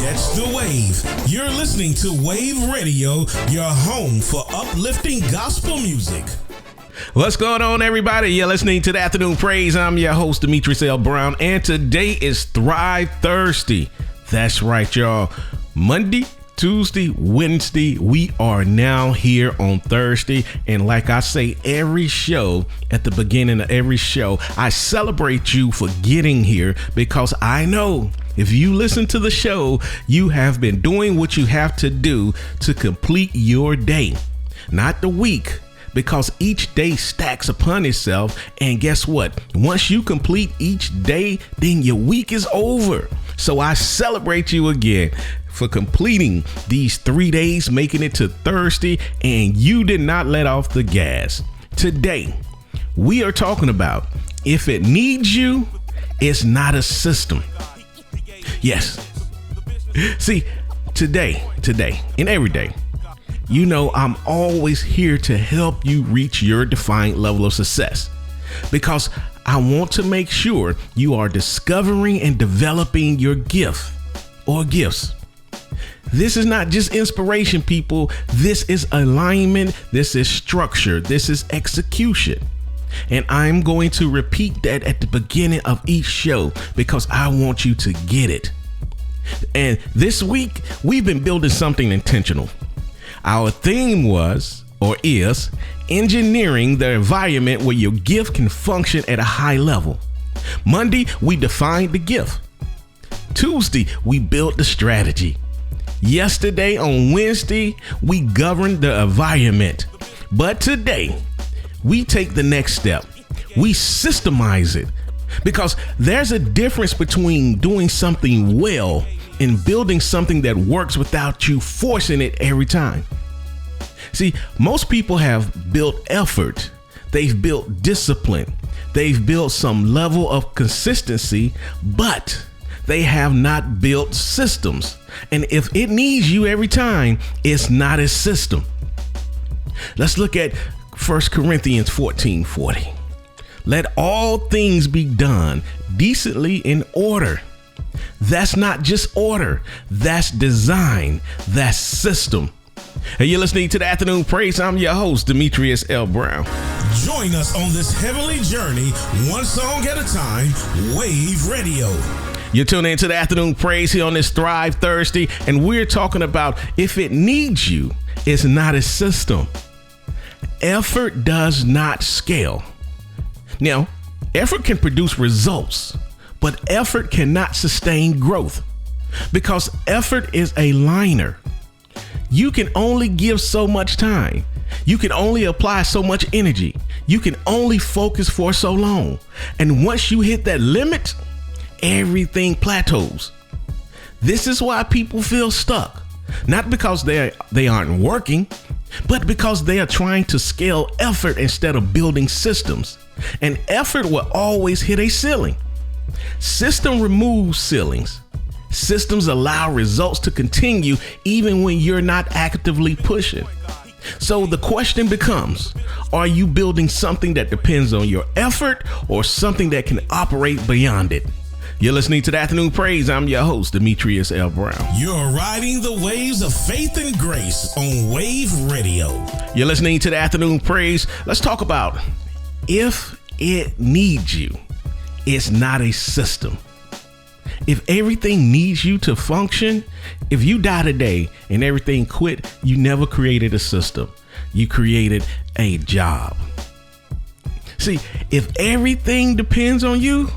Catch the wave. You're listening to Wave Radio, your home for uplifting gospel music. What's going on, everybody? You're listening to the Afternoon Praise. I'm your host, Demetrius L. Brown, and today is Thrive Thursday. That's right, y'all. Monday, Tuesday, Wednesday, we are now here on Thursday. And like I say every show, at the beginning of every show, I celebrate you for getting here because I know if you listen to the show, you have been doing what you have to do to complete your day, not the week, because each day stacks upon itself. And guess what? Once you complete each day, then your week is over. So I celebrate you again for completing these 3 days, making it to Thursday, and you did not let off the gas. Today, we are talking about if it needs you, it's not a system. Yes. See, today, and every day, you know, I'm always here to help you reach your defined level of success because I want to make sure you are discovering and developing your gift or gifts. This is not just inspiration, people. This is alignment. This is structure. This is execution. And I'm going to repeat that at the beginning of each show because I want you to get it. And this week, we've been building something intentional. Our theme was, or is, engineering the environment where your gift can function at a high level. Monday, we defined the gift. Tuesday, we built the strategy. Yesterday, on Wednesday, we governed the environment. But today, we take the next step. We systemize it. Because there's a difference between doing something well and building something that works without you forcing it every time. See, most people have built effort. They've built discipline. They've built some level of consistency, but they have not built systems. And if it needs you every time, it's not a system. Let's look at 1 Corinthians 14:40. Let all things be done decently in order. That's not just order. That's design. That's system. Hey, you're listening to the Afternoon Praise. I'm your host, Demetrius L. Brown. Join us on this heavenly journey, one song at a time, Wave Radio. You're tuning into the Afternoon Praise here on this Thrive Thursday, and we're talking about if it needs you, it's not a system. Effort does not scale. Now, effort can produce results, but effort cannot sustain growth because effort is a liner. You can only give so much time. You can only apply so much energy. You can only focus for so long. And once you hit that limit, everything plateaus. This is why people feel stuck. Not because they aren't working, but because they are trying to scale effort instead of building systems. And effort will always hit a ceiling. System removes ceilings. Systems allow results to continue even when you're not actively pushing. So the question becomes, are you building something that depends on your effort or something that can operate beyond it? You're listening to the Afternoon Praise. I'm your host, Demetrius L. Brown. You're riding the waves of faith and grace on Wave Radio. You're listening to the Afternoon Praise. Let's talk about if it needs you, it's not a system. If everything needs you to function, if you die today and everything quit, you never created a system. You created a job. See, if everything depends on you,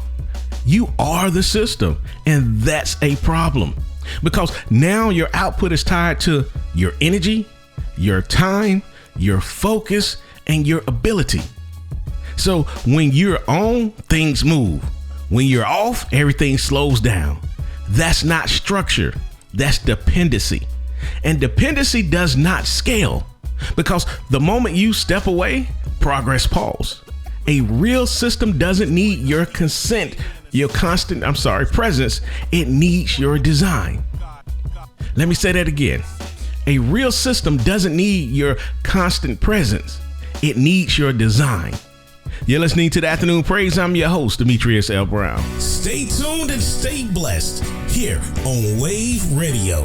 you are the system, and that's a problem because now your output is tied to your energy, your time, your focus, and your ability. So when you're on, things move. When you're off, everything slows down. That's not structure. That's dependency. And dependency does not scale because the moment you step away, progress pauses. A real system doesn't need your consent, your presence. It needs your design. Let me say that again. A real system doesn't need your constant presence. It needs your design. You're listening to the Afternoon Praise. I'm your host, Demetrius L. Brown. Stay tuned and stay blessed here on Wave Radio.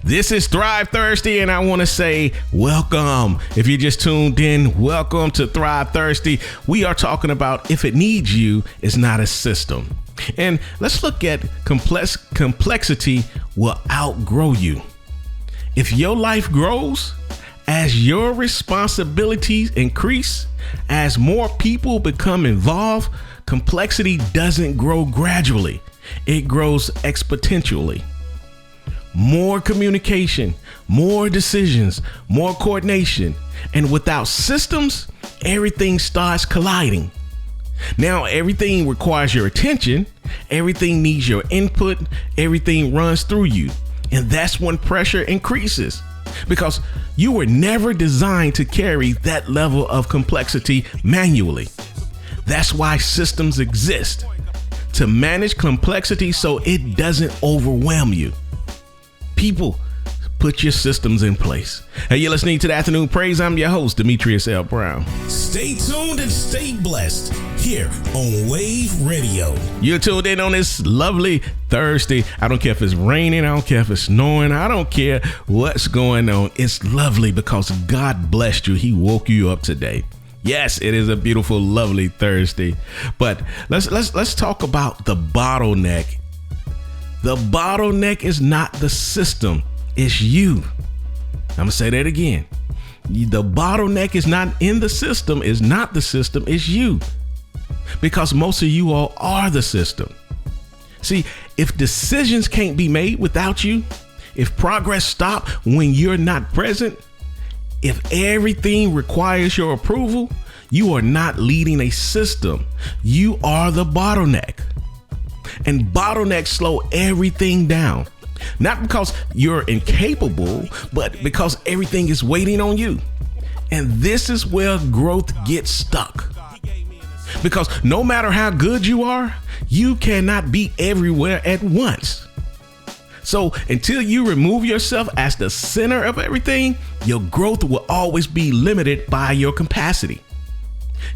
This is Thrive Thursday, and I want to say welcome. If you just tuned in, welcome to Thrive Thursday. We are talking about if it needs you, it's not a system. And let's look at complexity will outgrow you. If your life grows, as your responsibilities increase, as more people become involved, complexity doesn't grow gradually. It grows exponentially. More communication, more decisions, more coordination, and without systems, everything starts colliding. Now, everything requires your attention, everything needs your input, everything runs through you. And that's when pressure increases, because you were never designed to carry that level of complexity manually. That's why systems exist, to manage complexity so it doesn't overwhelm you. People, put your systems in place. Hey, you're listening to the Afternoon Praise. I'm your host, Demetrius L. Brown. Stay tuned and stay blessed here on Wave Radio. You're tuned in on this lovely Thursday. I don't care if it's raining. I don't care if it's snowing. I don't care what's going on. It's lovely because God blessed you. He woke you up today. Yes, it is a beautiful, lovely Thursday. But let's talk about the bottleneck. The bottleneck is not the system. It's you. I'm going to say that again. The bottleneck is not in the system, is not the system, it's you. Because most of you all are the system. See, if decisions can't be made without you, if progress stops when you're not present, if everything requires your approval, you are not leading a system. You are the bottleneck. And bottlenecks slow everything down. Not because you're incapable, but because everything is waiting on you. And this is where growth gets stuck. Because no matter how good you are, you cannot be everywhere at once. So until you remove yourself as the center of everything, your growth will always be limited by your capacity.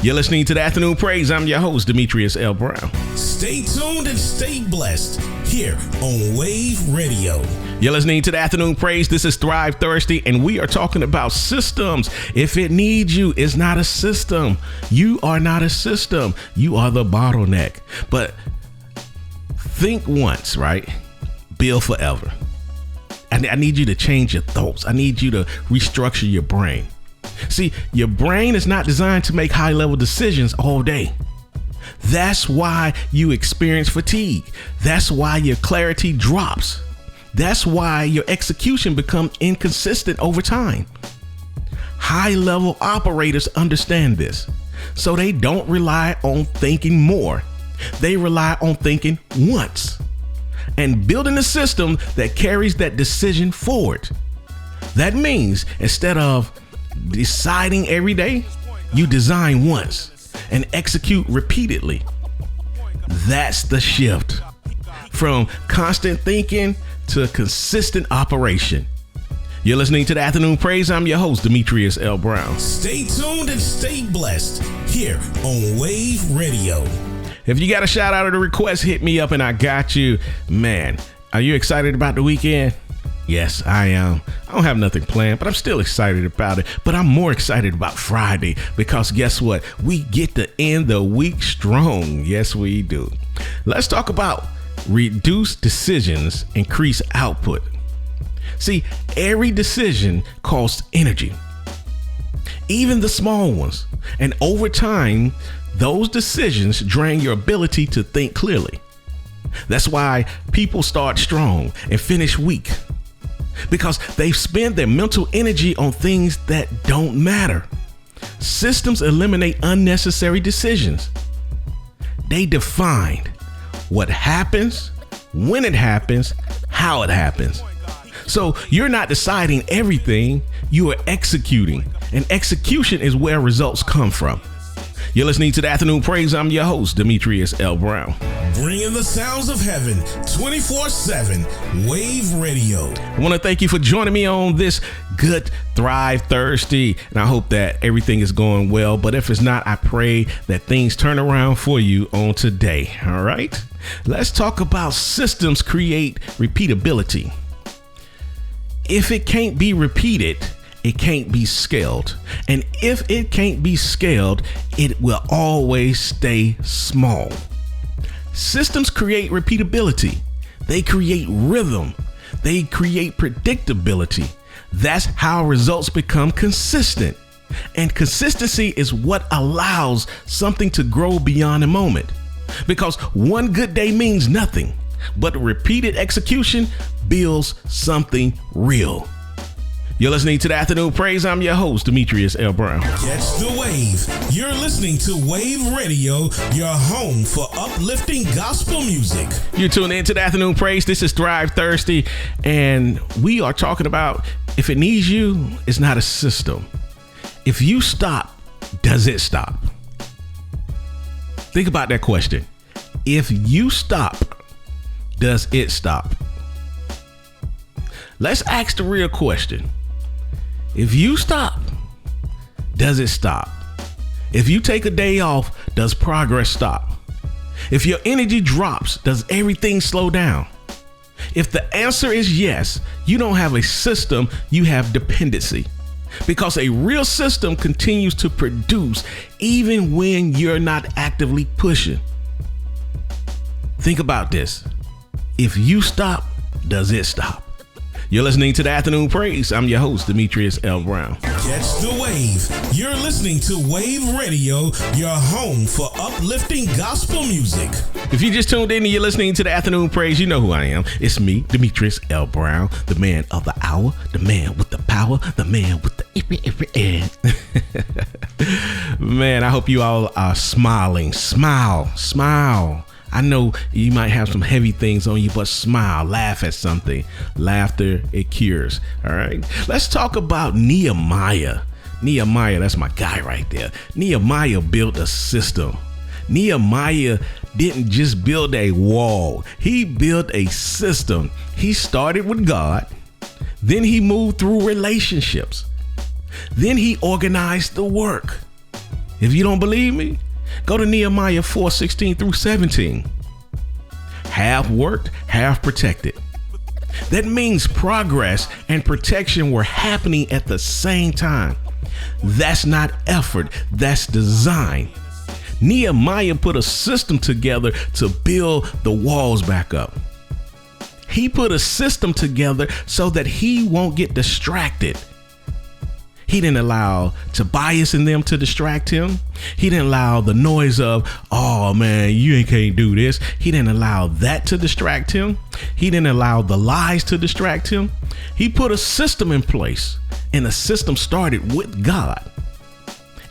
You're listening to the Afternoon Praise. I'm your host, Demetrius L. Brown. Stay tuned and stay blessed here on Wave Radio. You're listening to the Afternoon Praise. This is Thrive Thursday, and we are talking about systems. If it needs you, it's not a system. You are not a system. You are the bottleneck. But think once, right? Build forever. I need you to change your thoughts. I need you to restructure your brain. See, your brain is not designed to make high-level decisions all day. That's why you experience fatigue. That's why your clarity drops. That's why your execution becomes inconsistent over time. High-level operators understand this, so they don't rely on thinking more. They rely on thinking once and building a system that carries that decision forward. That means instead of deciding every day, you design once and execute repeatedly. That's the shift from constant thinking to consistent operation. You're listening to the Afternoon Praise. I'm your host, Demetrius L. Brown. Stay tuned and stay blessed here on Wave Radio. If you got a shout out or a request, hit me up and I got you. Man, are you excited about the weekend? Yes, I am. I don't have nothing planned, but I'm still excited about it. But I'm more excited about Friday because guess what? We get to end the week strong. Yes, we do. Let's talk about reduce decisions, increase output. See, every decision costs energy, even the small ones. And over time, those decisions drain your ability to think clearly. That's why people start strong and finish weak, because they've spent their mental energy on things that don't matter. Systems eliminate unnecessary decisions. They define what happens, when it happens, how it happens. So you're not deciding everything, you are executing. And execution is where results come from. You're listening to the Afternoon Praise. I'm your host, Demetrius L. Brown. Bringing the sounds of heaven 24/7 Wave Radio. I want to thank you for joining me on this Good Thrive Thursday, and I hope that everything is going well. But if it's not, I pray that things turn around for you on today. All right, let's talk about systems create repeatability. If it can't be repeated, it can't be scaled. And if it can't be scaled, it will always stay small. Systems create repeatability. They create rhythm. They create predictability. That's how results become consistent. And consistency is what allows something to grow beyond a moment. Because one good day means nothing, but repeated execution builds something real. You're listening to the Afternoon Praise. I'm your host, Demetrius L. Brown. Catch the wave. You're listening to Wave Radio, your home for uplifting gospel music. You're tuned in to the Afternoon Praise. This is Thrive Thursday, and we are talking about if it needs you, it's not a system. If you stop, does it stop? Think about that question. If you stop, does it stop? Let's ask the real question. If you stop, does it stop? If you take a day off, does progress stop? If your energy drops, does everything slow down? If the answer is yes, you don't have a system, you have dependency. Because a real system continues to produce even when you're not actively pushing. Think about this. If you stop, does it stop? You're listening to the Afternoon Praise. I'm your host, Demetrius L. Brown. Catch the wave. You're listening to Wave Radio, your home for uplifting gospel music. If you just tuned in and you're listening to the Afternoon Praise, you know who I am. It's me, Demetrius L. Brown, the man of the hour, the man with the power, the man with the Man, I hope you all are smiling. Smile. I know you might have some heavy things on you, but smile, laugh at something. Laughter, it cures. All right. Let's talk about Nehemiah. Nehemiah, that's my guy right there. Nehemiah built a system. Nehemiah didn't just build a wall. He built a system. He started with God. Then he moved through relationships. Then he organized the work. If you don't believe me, go to Nehemiah 4:16 through 17. Half worked, half protected. That means progress and protection were happening at the same time. That's not effort, that's design. Nehemiah put a system together to build the walls back up. He put a system together so that he won't get distracted. He didn't allow Tobias and them to distract him. He didn't allow the noise of, oh man, you can't do this. He didn't allow that to distract him. He didn't allow the lies to distract him. He put a system in place, and the system started with God.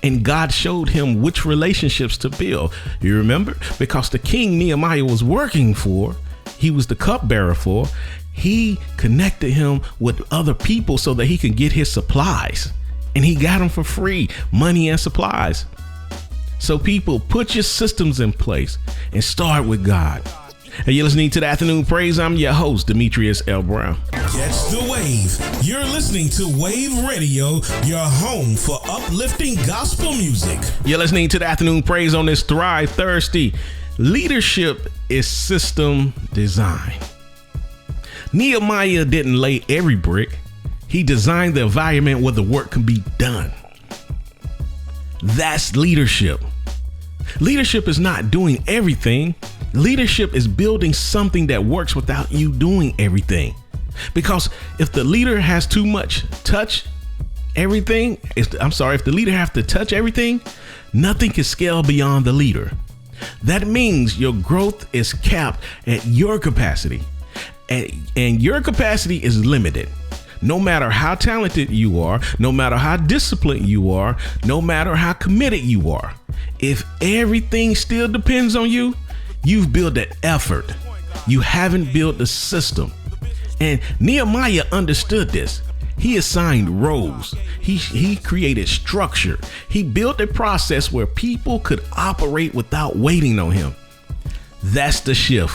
And God showed him which relationships to build. You remember? Because the king Nehemiah was working for, he was the cupbearer for, he connected him with other people so that he could get his supplies. And he got them for free, money and supplies. So people, put your systems in place and start with God. Hey, you're listening to the Afternoon Praise. I'm your host, Demetrius L. Brown. Catch the wave. You're listening to Wave Radio, your home for uplifting gospel music. You're listening to the Afternoon Praise on this Thrive Thursday. Leadership is system design. Nehemiah didn't lay every brick. He designed the environment where the work can be done. That's leadership. Leadership is not doing everything. Leadership is building something that works without you doing everything. Because if the leader has too much if the leader has to touch everything, nothing can scale beyond the leader. That means your growth is capped at your capacity. And your capacity is limited. No matter how talented you are, no matter how disciplined you are, no matter how committed you are, if everything still depends on you, you've built an effort. You haven't built a system. And Nehemiah understood this. He assigned roles. He created structure. He built a process where people could operate without waiting on him. That's the shift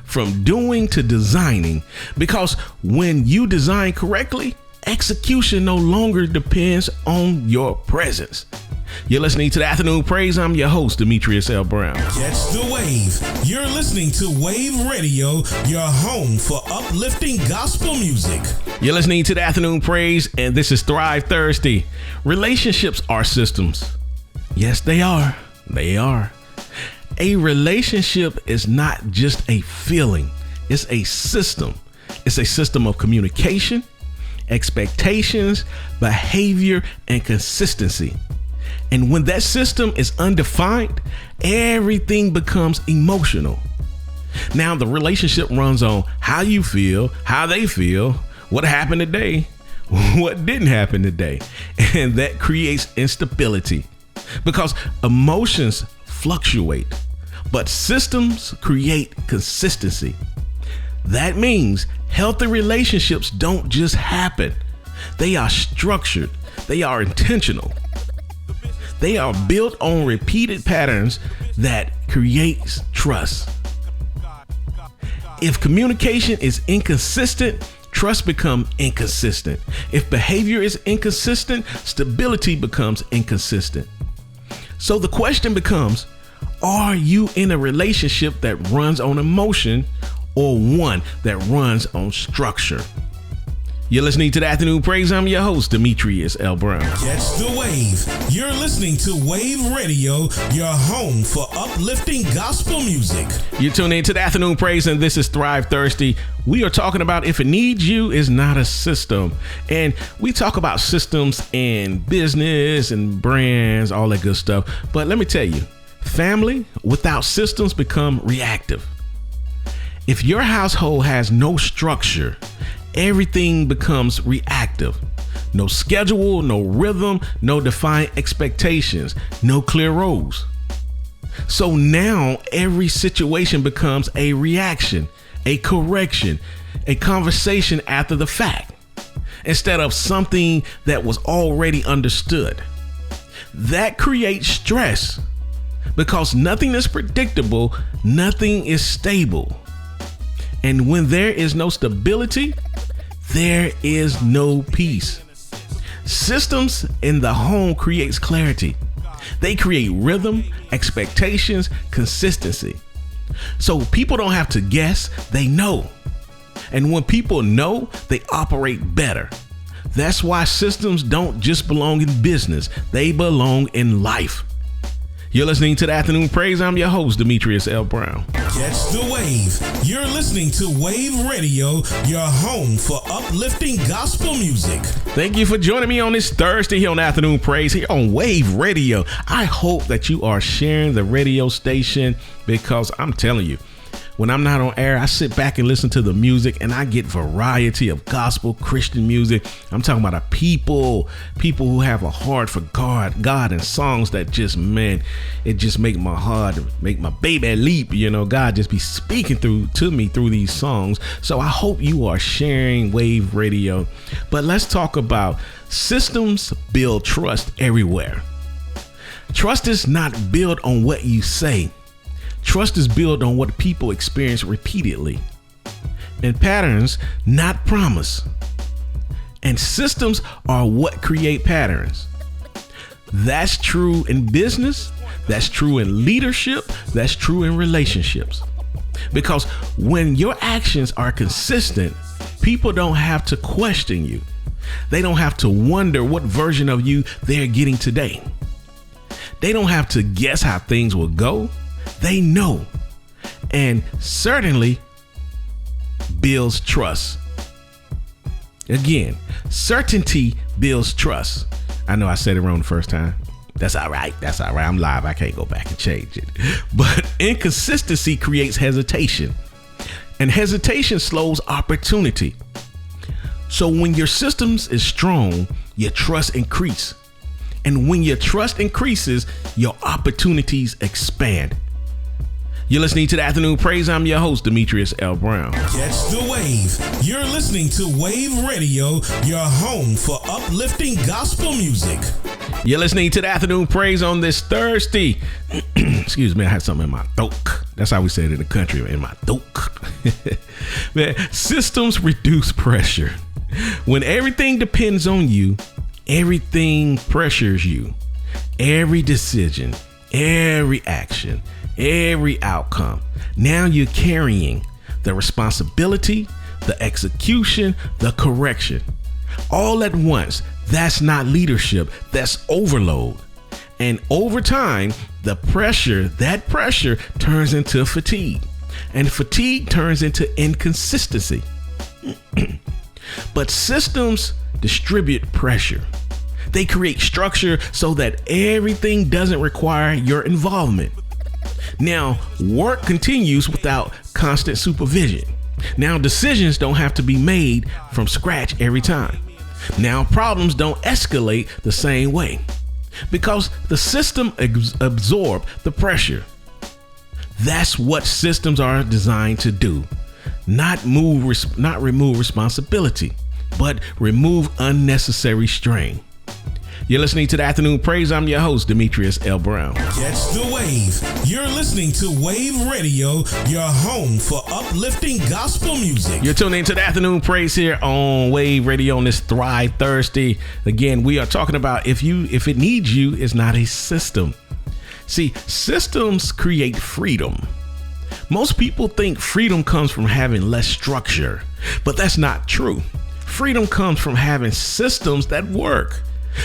from doing to designing, because when you design correctly, execution no longer depends on your presence. You're listening to the Afternoon Praise. I'm your host, Demetrius L. Brown. Catch the wave. You're listening to Wave Radio, your home for uplifting gospel music. You're listening to the Afternoon Praise, and this is Thrive Thursday. Relationships are systems. Yes, they are. They are. A relationship is not just a feeling. It's a system. It's a system of communication, expectations, behavior, and consistency. And when that system is undefined, everything becomes emotional. Now the relationship runs on how you feel, how they feel, what happened today, what didn't happen today. And that creates instability because emotions fluctuate, but systems create consistency. That means healthy relationships don't just happen. They are structured. They are intentional. They are built on repeated patterns that creates trust. If communication is inconsistent, trust becomes inconsistent. If behavior is inconsistent, stability becomes inconsistent. So the question becomes, are you in a relationship that runs on emotion or one that runs on structure? You're listening to the Afternoon Praise. I'm your host, Demetrius L. Brown. Catch the wave. You're listening to Wave Radio, your home for uplifting gospel music. You're tuning into the Afternoon Praise, and this is Thrive Thursday. We are talking about if it needs you is not a system. And we talk about systems in business and brands, all that good stuff. But let me tell you, family without systems become reactive. If your household has no structure, everything becomes reactive. No schedule, no rhythm, no defined expectations, no clear roles. So now every situation becomes a reaction, a correction, a conversation after the fact, instead of something that was already understood. That creates stress because nothing is predictable, nothing is stable. And when there is no stability, there is no peace. Systems in the home creates clarity. They create rhythm, expectations, consistency. So people don't have to guess, they know. And when people know, they operate better. That's why systems don't just belong in business, they belong in life. You're listening to the Afternoon Praise. I'm your host, Demetrius L. Brown. Catch the wave. You're listening to Wave Radio, your home for uplifting gospel music. Thank you for joining me on this Thursday here on Afternoon Praise here on Wave Radio. I hope that you are sharing the radio station because I'm telling you, when I'm not on air, I sit back and listen to the music and I get variety of gospel Christian music. I'm talking about people who have a heart for God and songs that just, man, it just make my heart, make my baby leap. You know, God just be speaking to me through these songs. So I hope you are sharing Wave Radio. But let's talk about systems build trust everywhere. Trust is not built on what you say. Trust is built on what people experience repeatedly, and patterns, not promise. And systems are what create patterns. That's true in business. That's true in leadership. That's true in relationships. Because when your actions are consistent, people don't have to question you. They don't have to wonder what version of you they're getting today. They don't have to guess how things will go. They know, and certainly builds trust. Again, certainty builds trust. I know I said it wrong the first time. That's all right. I'm live. I can't go back and change it. But inconsistency creates hesitation, and hesitation slows opportunity. So when your systems is strong, your trust increase. And when your trust increases, your opportunities expand. You're listening to the Afternoon Praise. I'm your host, Demetrius L. Brown. Catch the wave. You're listening to Wave Radio, your home for uplifting gospel music. You're listening to the Afternoon Praise on this Thursday. Excuse me, I had something in my throat. That's how we say it in the country, in my throat. Man, systems reduce pressure. When everything depends on you, everything pressures you. Every decision, every action, every outcome. Now you're carrying the responsibility, the execution, the correction. All at once. That's not leadership. That's overload. And over time, that pressure turns into fatigue. And fatigue turns into inconsistency. But systems distribute pressure. They create structure so that everything doesn't require your involvement. Now, work continues without constant supervision. Now, decisions don't have to be made from scratch every time. Now, problems don't escalate the same way because the system absorbs the pressure. That's what systems are designed to do. Not remove responsibility, but remove unnecessary strain. You're listening to the Afternoon Praise. I'm your host, Demetrius L. Brown. Catch the wave. You're listening to Wave Radio, your home for uplifting gospel music. You're tuning into the Afternoon Praise here on Wave Radio on this Thrive Thursday. Again, we are talking about if it needs you, it's not a system. See, systems create freedom. Most people think freedom comes from having less structure, but that's not true. Freedom comes from having systems that work.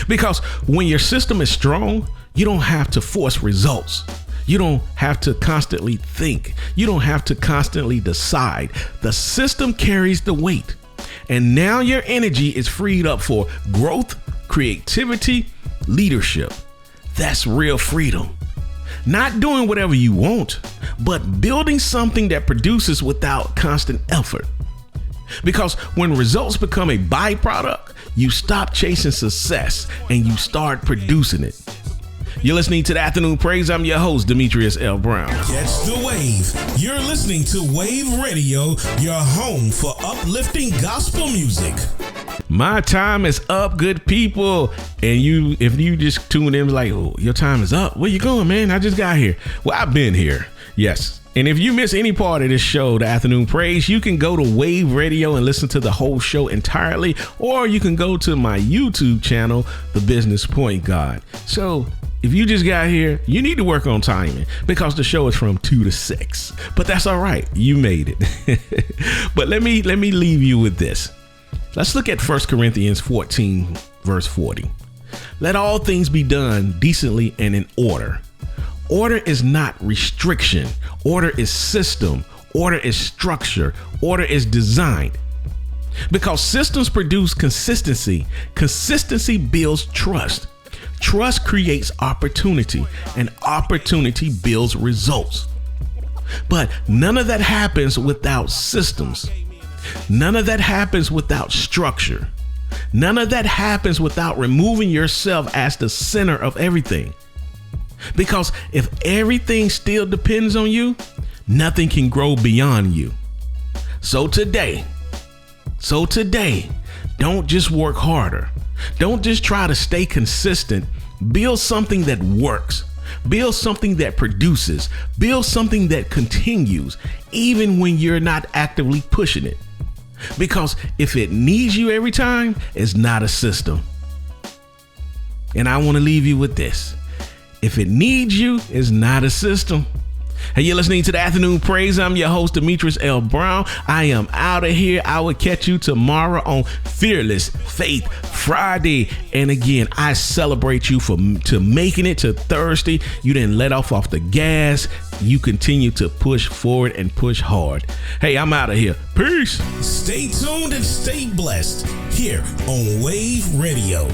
Because when your system is strong, you don't have to force results. You don't have to constantly think. You don't have to constantly decide. The system carries the weight. And now your energy is freed up for growth, creativity, leadership. That's real freedom. Not doing whatever you want, but building something that produces without constant effort. Because when results become a byproduct, you stop chasing success and you start producing it. You're listening to the Afternoon Praise. I'm your host, Demetrius L. Brown. Catch the wave. You're listening to Wave Radio, your home for uplifting gospel music. My time is up, good people. And if you just tune in like, oh, your time is up. Where you going, man? I just got here. Well, I've been here. Yes. And if you miss any part of this show, the Afternoon Praise, you can go to Wave Radio and listen to the whole show entirely, or you can go to my YouTube channel, The Business Point God. So if you just got here, you need to work on timing because the show is from 2 to 6. But that's all right. You made it. But let me leave you with this. Let's look at 1 Corinthians 14, verse 40. Let all things be done decently and in order. Order is not restriction. Order is system. Order is structure. Order is designed. Because systems produce consistency. Consistency builds trust. Trust creates opportunity, and opportunity builds results. But none of that happens without systems. None of that happens without structure. None of that happens without removing yourself as the center of everything. Because if everything still depends on you, nothing can grow beyond you. So today, don't just work harder. Don't just try to stay consistent. Build something that works. Build something that produces. Build something that continues, even when you're not actively pushing it. Because if it needs you every time, it's not a system. And I want to leave you with this. If it needs you, it's not a system. Hey, you're listening to the Afternoon Praise. I'm your host, Demetrius L. Brown. I am out of here. I will catch you tomorrow on Fearless Faith Friday. And again, I celebrate you to making it to Thursday. You didn't let off the gas. You continue to push forward and push hard. Hey, I'm out of here. Peace. Stay tuned and stay blessed here on Wave Radio.